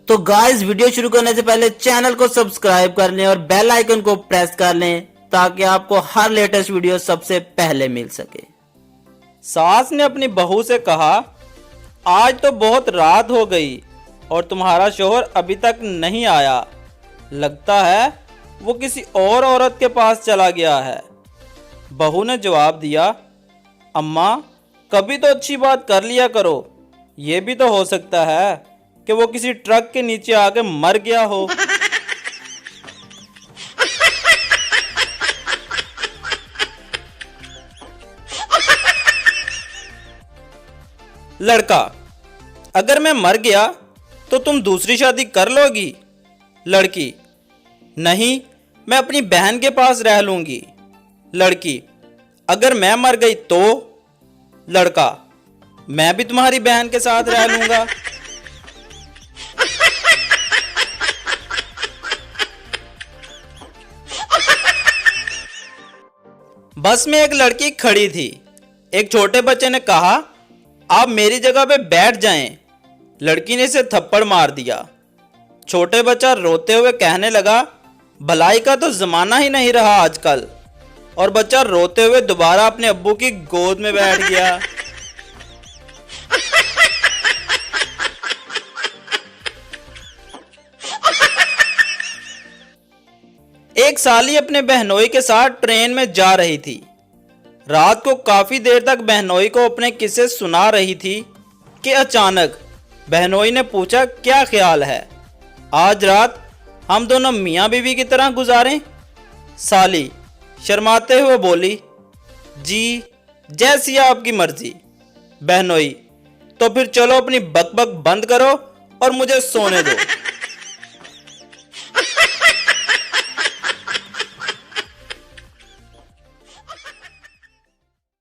तो guys video शुरू करने से पहले चैनल को सब्सक्राइब कर लें और बेल आइकन को प्रेस कर लें ताकि आपको हर लेटेस्ट वीडियो सबसे पहले मिल सके। सास ने अपनी बहू से कहा, आज तो बहुत रात हो गई और तुम्हारा शोहर अभी तक नहीं आया। लगता है वो किसी और औरत के पास चला गया है। बहू ने जवाब दिया, अम्मा कभी तो अच्छी बात कर लिया करो। ये भी तो हो सकता है कि वो किसी ट्रक के नीचे आके मर गया हो। लड़का, अगर मैं मर गया तो तुम दूसरी शादी कर लोगी? लड़की, नहीं, मैं अपनी बहन के पास रह लूंगी। लड़की, अगर मैं मर गई तो? लड़का, मैं भी तुम्हारी बहन के साथ रह लूंगा। बस में एक लड़की खड़ी थी। एक छोटे बच्चे ने कहा, आप मेरी जगह पे बैठ जाएं। लड़की ने इसे थप्पड़ मार दिया। छोटे बच्चा रोते हुए कहने लगा, भलाई का तो जमाना ही नहीं रहा आजकल। और बच्चा रोते हुए दोबारा अपने अब्बू की गोद में बैठ गया। एक साली अपने बहनोई के साथ ट्रेन में जा रही थी। रात को काफी देर तक बहनोई को अपने किस्से सुना रही थी कि अचानक बहनोई ने पूछा, क्या ख्याल है, आज रात हम दोनों मियाँ बीवी की तरह गुजारें? साली शर्माते हुए बोली, जी जैसी आपकी मर्जी। बहनोई, तो फिर चलो अपनी बकबक बंद करो और मुझे सोने दो।